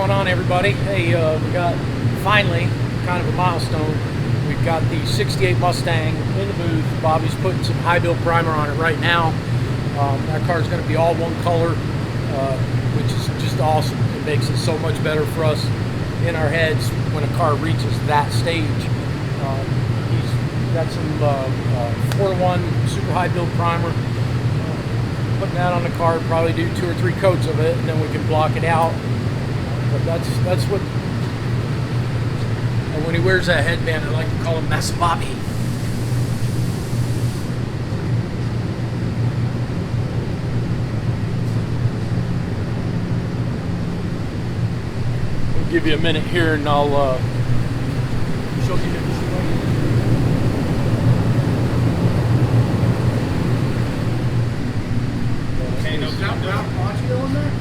going on, everybody? Hey, we got finally kind of a milestone. We've got the 68 Mustang in the booth. Bobby's putting some high build primer on it right now. That car is going to be all one color, which is just awesome. It makes it so much better for us in our heads when a car reaches that stage. He's got some 4-to-1 super high build primer. Putting that on the car, probably do 2 or 3 coats of it, and then we can block it out. But that's what. And when he wears that headband, I like to call him Massa Bobby. We'll give you a minute here, and I'll show you.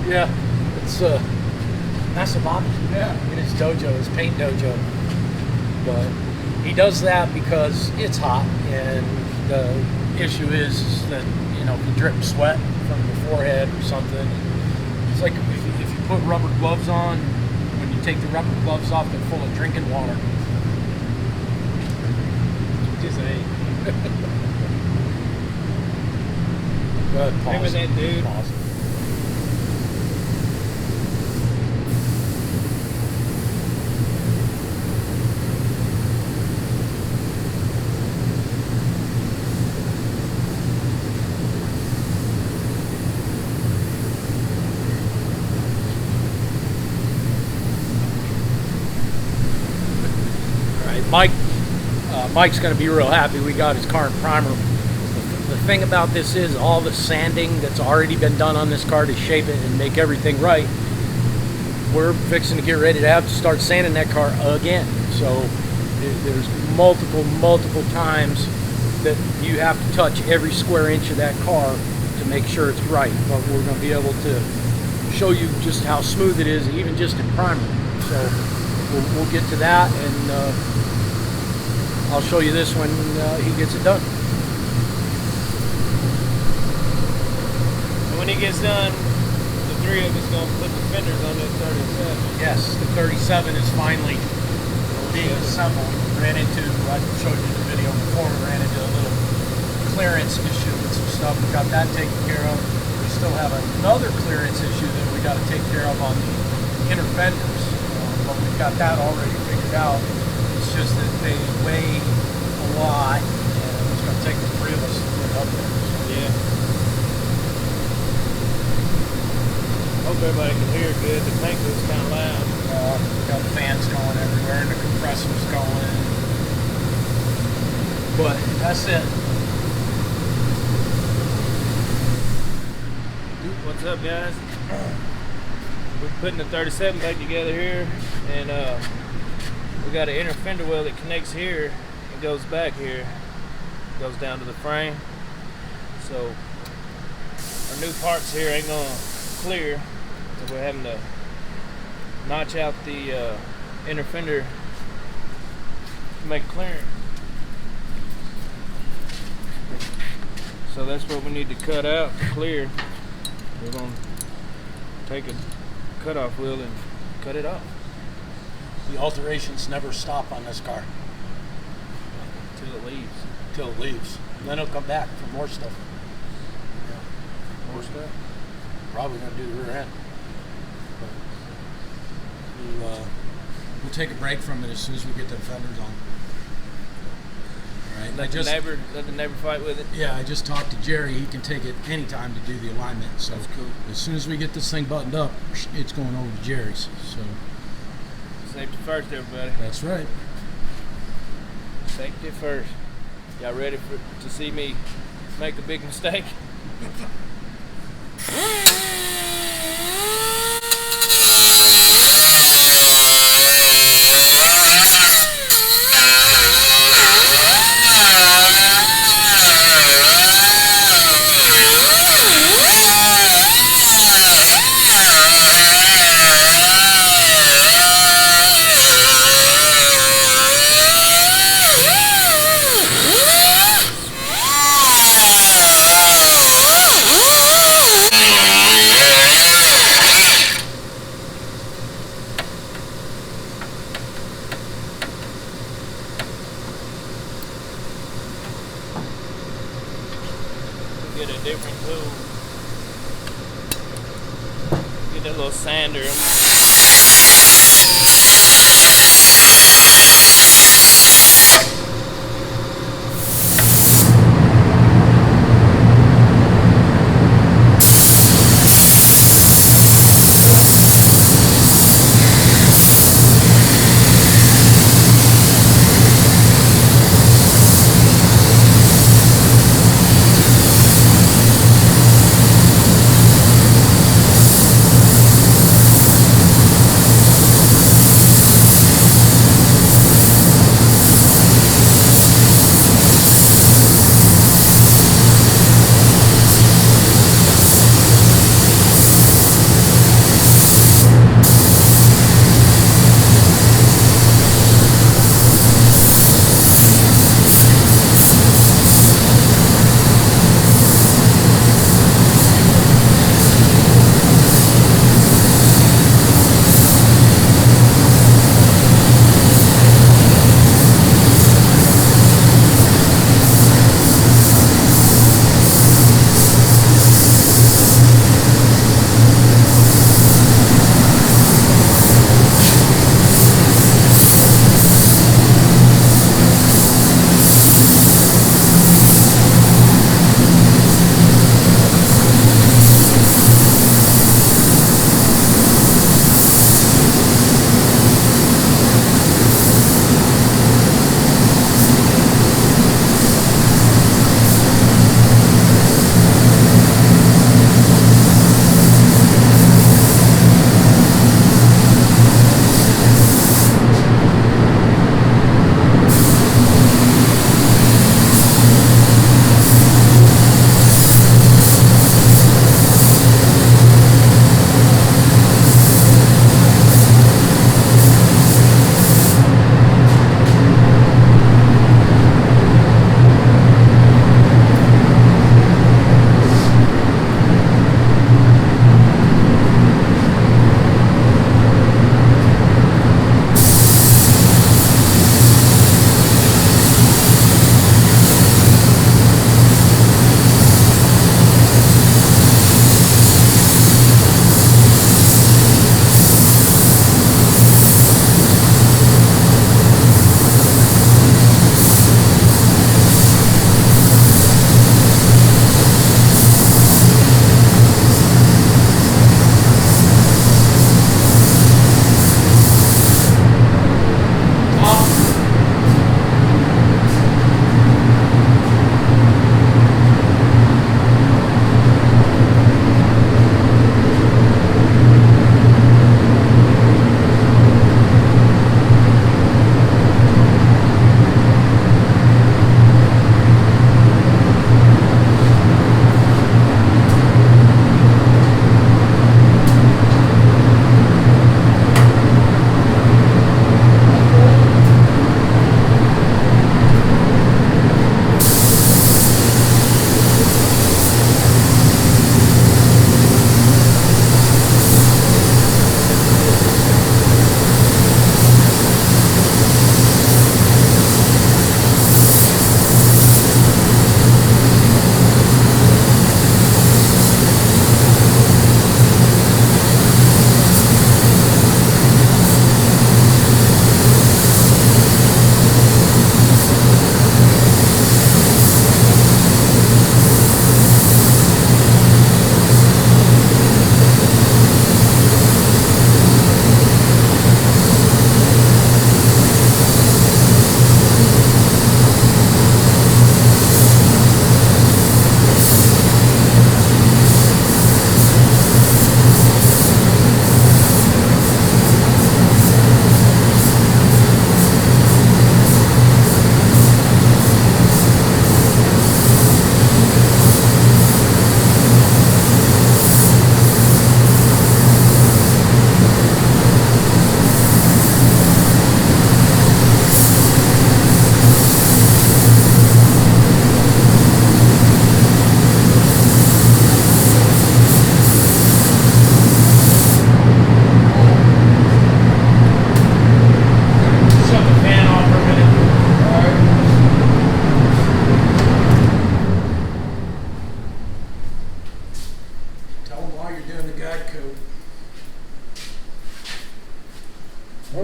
Yeah, it's Massa Bobby. Yeah, in his dojo, his paint dojo. But he does that because it's hot, and the issue is that, you know, if you drip sweat from your forehead or something, it's like if you put rubber gloves on. When you take the rubber gloves off, they're full of drinking water. Just ain't. Go ahead, pause. Remember that dude? Pause. Mike's going to be real happy we got his car in primer. The thing about this is all the sanding that's already been done on this car to shape it and make everything right. We're fixing to get ready to have to start sanding that car again. So there's multiple times that you have to touch every square inch of that car to make sure it's right. But we're going to be able to show you just how smooth it is, even just in primer. So we'll get to that, and I'll show you this when he gets it done. And when he gets done, the three of us going to put the fenders on the 37. Yes, the 37 is finally being assembled. I showed you the video before, we ran into a little clearance issue with some stuff. We got that taken care of. We still have another clearance issue that we got to take care of on the inner fenders. But we've got that already figured out. It's just that they weigh a lot, and it's going to take the 3 of us to put it up there. Yeah. Hope everybody can hear good. The tank was kind of loud. We've got fans going everywhere, and the compressor's going. But that's it. What's up, guys? We're putting the 37 back together here, and we got an inner fender well that connects here and goes back here, goes down to the frame. So our new parts here ain't gonna clear, so we're having to notch out the inner fender to make clearance. So that's what we need to cut out to clear. We're gonna take a cutoff wheel and cut it off. The alterations never stop on this car. Till it leaves. Till it leaves. And then it'll come back for more stuff. Yeah. More stuff? Probably going to do the rear end. We'll take a break from it as soon as we get the fenders on. All right. Let the neighbor fight with it? Yeah, I just talked to Jerry. He can take it anytime to do the alignment. So that's cool. As soon as we get this thing buttoned up, it's going over to Jerry's. So safety first, everybody. That's right. Safety first. Y'all ready to see me make a big mistake? get a different tool. Get that little sander.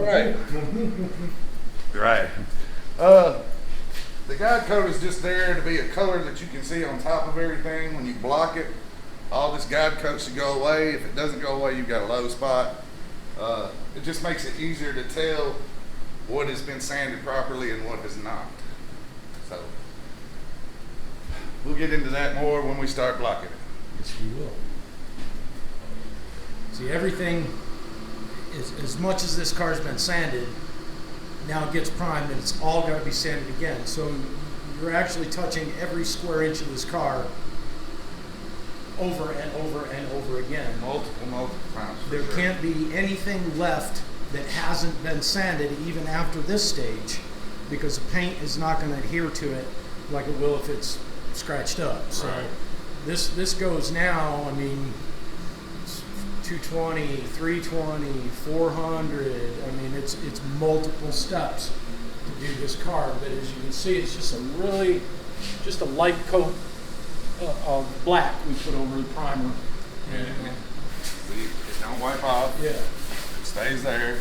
Right. Right. The guide coat is just there to be a color that you can see on top of everything. When you block it, all this guide coat should go away. If it doesn't go away, you've got a low spot. It just makes it easier to tell what has been sanded properly and what has not. So we'll get into that more when we start blocking it. Yes, we will. See, everything, as much as this car's been sanded, now it gets primed and it's all got to be sanded again. So you're actually touching every square inch of this car over and over and over again. Multiple times. There can't be anything left that hasn't been sanded even after this stage, because the paint is not going to adhere to it like it will if it's scratched up. So right. this goes now, I mean, 220, 320, 400. I mean, it's multiple steps to do this car, but as you can see, it's just a light coat of black we put over the primer. See, it don't wipe off. Yeah. It stays there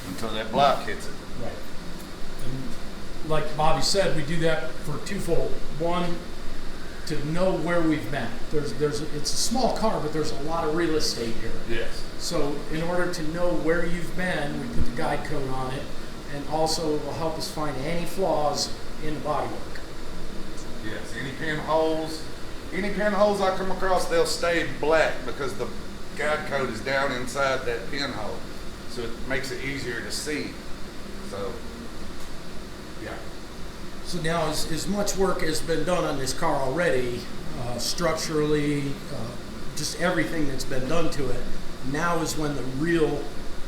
until that block hits it. Right. And like Bobby said, we do that for twofold. One, to know where we've been. It's a small car, but there's a lot of real estate here. Yes. So in order to know where you've been, we put the guide coat on it, and also it will help us find any flaws in the bodywork. Yes. Any pinholes I come across, they'll stay black because the guide coat is down inside that pinhole, so it makes it easier to see. So, yeah. So now, as much work has been done on this car already, structurally, just everything that's been done to it, now is when the real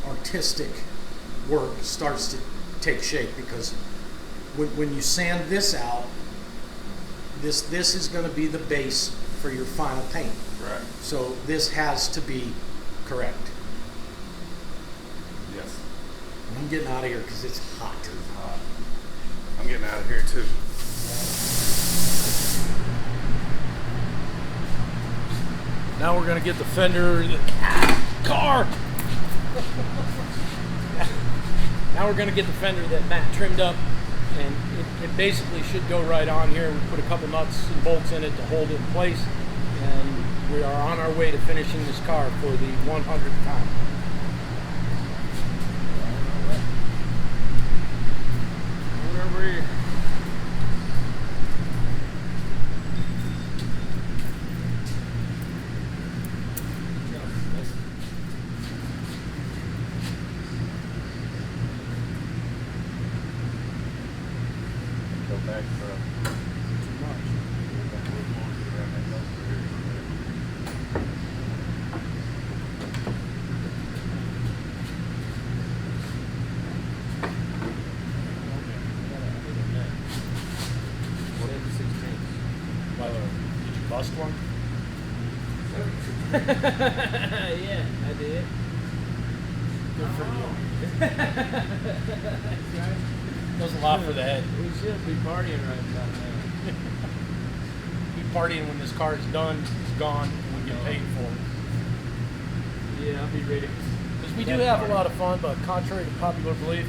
artistic work starts to take shape, because when you sand this out, this is going to be the base for your final paint. Right. So this has to be correct. Yes. I'm getting out of here because it's hot. I'm getting out of here too. Now we're going to get the fender, car. Now we're going to get the fender that Matt trimmed up, and it basically should go right on here. We put a couple nuts and bolts in it to hold it in place, and we are on our way to finishing this car for the 100th time. Go back for Too much. Did you bust one? Yeah, I did. Good for you. Does a lot for the head. We should be partying right about now. Be partying when this car is done, it's gone, and we get paid for it. Yeah, I'll be ready. Because we do have a lot of fun, but contrary to popular belief,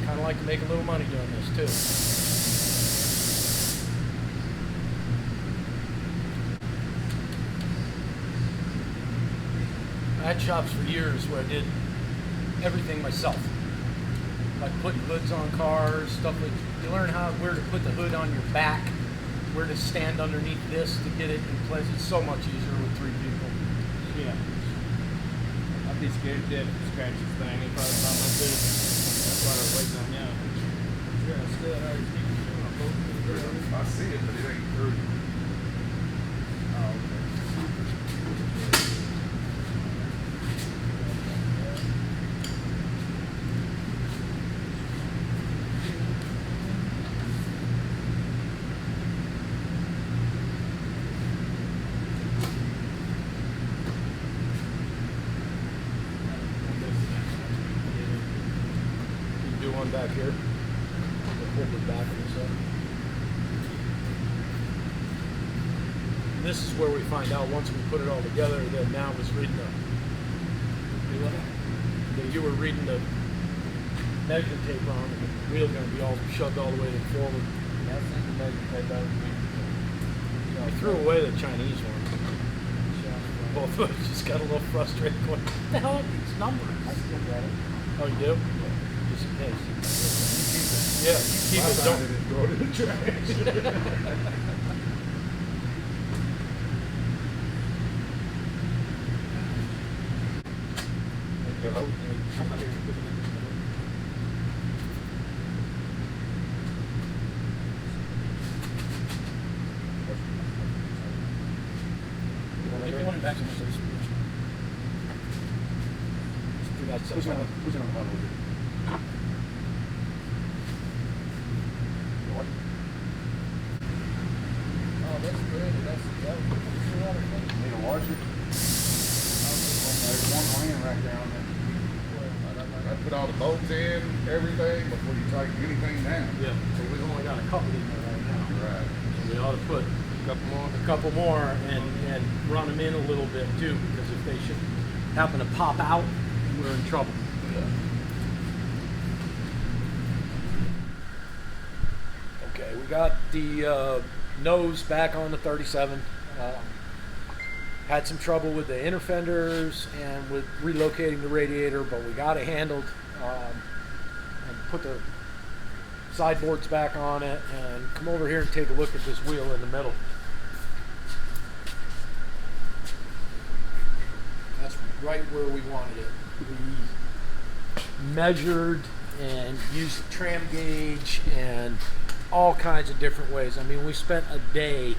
kind of like to make a little money doing this too. I had shops for years where I did everything myself, like putting hoods on cars, stuff like you learn where to put the hood on your back, where to stand underneath this to get it in place. It's so much easier with 3 people. Yeah. I'd be scared to death if you scratch this thing. It'd probably pop my tooth. That's why I was waiting on you. Sure, I still had already seen you on both of the girls. I see it, but it ain't through. Oh, okay. You do one back here. Hold it back in a second. And this is where we find out once we put it all together that now was reading that you were reading the measure tape on, and the wheel's going to be all shoved all the way forward. Yeah, I've seen the measure tape out. I threw away the Chinese one. Both of us just got a little frustrated going, what the hell are these numbers? I still got it. Oh, you do? Yeah. Just in case. Yeah, keep it. Don't go to the trash. Back to this. Push it on the bottom. Oh, that's good. That's that was a lot of things. Need a washer? There's one laying right there on there. I put all the bolts in, everything, before you take anything down. Yeah, so we've only got a couple in there right now. Right. So we ought to put a couple more and run them in a little bit too, because if they should happen to pop out, we're in trouble. Yeah. Okay, we got the nose back on the 37. Had some trouble with the inner fenders and with relocating the radiator, but we got it handled. And put the sideboards back on it, and come over here and take a look at this wheel in the middle. That's right where we wanted it. We measured and used the tram gauge and all kinds of different ways. I mean, we spent a day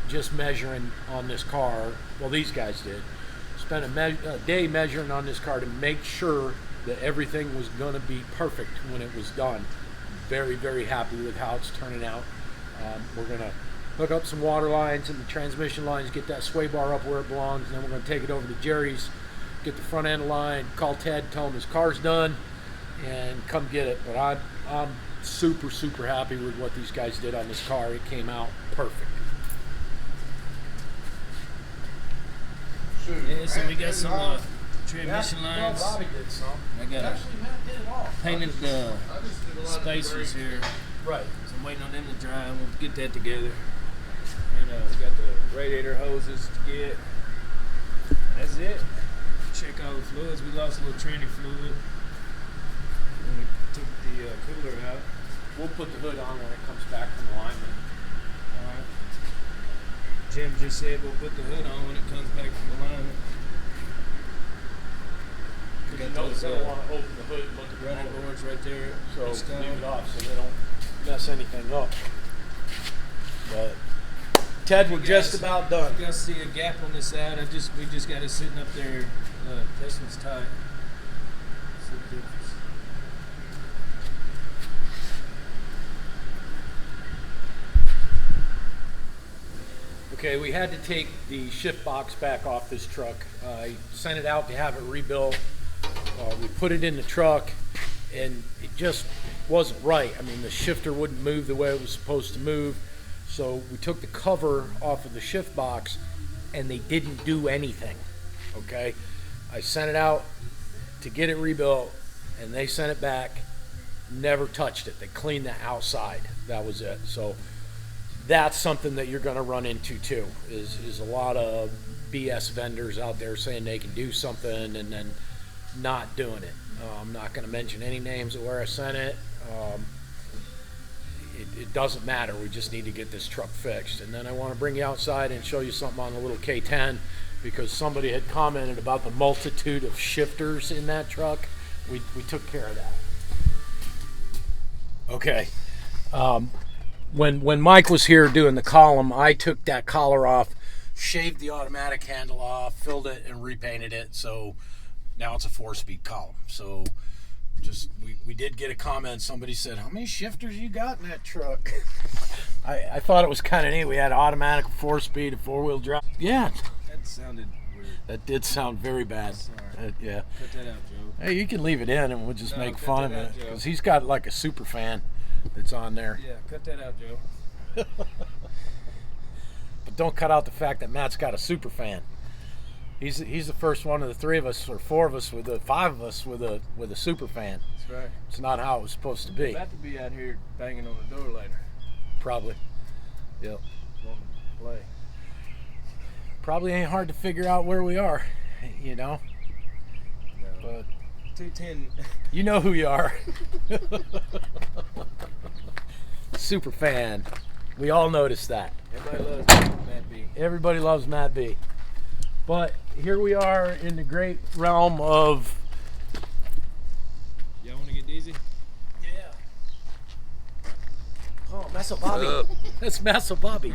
just measuring on this car. Well, these guys did. Spent a day measuring on this car to make sure that everything was going to be perfect when it was done. Very, very happy with how it's turning out. We're going to hook up some water lines and the transmission lines, get that sway bar up where it belongs, and then we're going to take it over to Jerry's, get the front end line, call Ted, tell him his car's done, and come get it. But I'm super, super happy with what these guys did on this car. It came out perfect. Yeah, so we got some transmission lines. Bobby did some. I got Actually, Matt did it all. painted the spacers here. Right. So I'm waiting on them to dry, and we'll get that together. And we got the radiator hoses to get. And that's it. Check all the fluids. We lost a little tranny fluid when we took the cooler out. We'll put the hood on when it comes back from alignment. Alright. Jim just said we'll put the hood on when it comes back from alignment. We got those I don't want to open the hood and look at the running motor. boards right there. So installed. leave it off so they don't mess anything up. But Ted, we're just about done. You guys see a gap on this side? We just got it sitting up there. Testing's tight. See the difference. Okay, we had to take the shift box back off this truck. I sent it out to have it rebuilt. We put it in the truck, and it just wasn't right. I mean, the shifter wouldn't move the way it was supposed to move. So we took the cover off of the shift box, and they didn't do anything. Okay, I sent it out to get it rebuilt, and they sent it back. Never touched it. They cleaned the outside. That was it. So that's something that you're going to run into too, is a lot of BS vendors out there saying they can do something and then not doing it. I'm not going to mention any names of where I sent it. It doesn't matter. We just need to get this truck fixed. And then I want to bring you outside and show you something on the little K10, because somebody had commented about the multitude of shifters in that truck. We took care of that. Okay. When Mike was here doing the column, I took that collar off, shaved the automatic handle off, filled it, and repainted it. So now it's a 4-speed column. So just we did get a comment. Somebody said, "How many shifters you got in that truck?" I thought it was kind of neat. We had automatic, 4-speed, a 4-wheel drive. Yeah, That sounded weird. that did sound very bad. Sorry. Yeah. Cut that out, Joe. Hey, you can leave it in, and we'll just No, make cut fun of that it, out, Joe. because he's got like a SuperFan that's on there. Yeah, cut that out, Joe. But don't cut out the fact that Matt's got a SuperFan. He's the first one of the 3 of us, or 4 of us, with the 5 of us with a SuperFan. That's right. It's not how it was supposed to be. About to be out here banging on the door later. Probably. Yep. Wanting to play. Probably ain't hard to figure out where we are, you know. No. But 210. you know who you are. SuperFan. We all noticed that. Everybody loves Matt B. Everybody loves Matt B. But here we are in the great realm of. Y'all want to get dizzy? Yeah. Oh, Massa Bobby. That's Massa Bobby.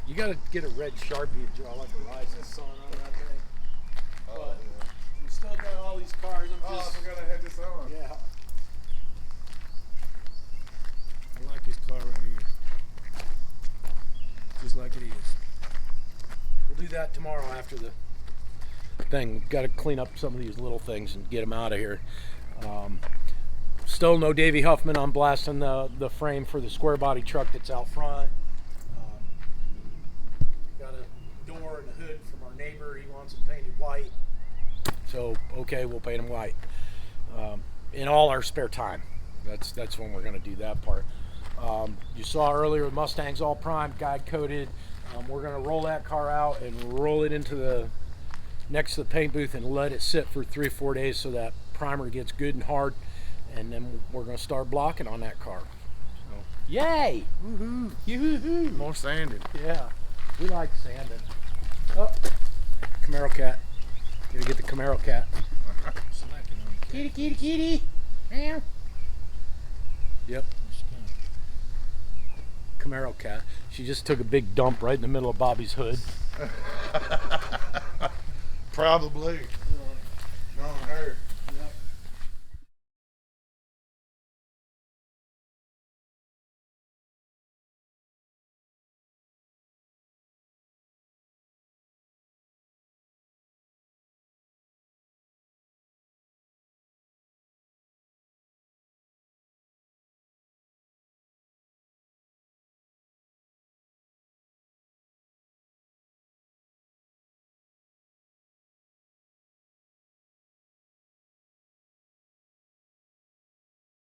You gotta get a red Sharpie and draw like a rising sun on that thing. But we still got all these cars. Oh, I forgot I had this on. Yeah. I like this car right here. Just like it is. We'll do that tomorrow after the thing. Got to clean up some of these little things and get them out of here. Still no Davey Huffman on blasting the frame for the square body truck that's out front. Got a door and a hood from our neighbor. He wants them painted white. So okay, we'll paint them white. In all our spare time. That's when we're going to do that part. You saw earlier the Mustang's all primed, guide coated. We're going to roll that car out and roll it into the next to the paint booth and let it sit for 3 or 4 days so that primer gets good and hard, and then we're going to start blocking on that car. So, yay! Woohoo! Yoo-hoo! More sanding. Yeah, we like sanding. Oh, Camaro cat. Gotta get the Camaro cat. Slacking on the Kitty, kitty, kitty. Meow. Yep. Camaro cat. She just took a big dump right in the middle of Bobby's hood. Probably.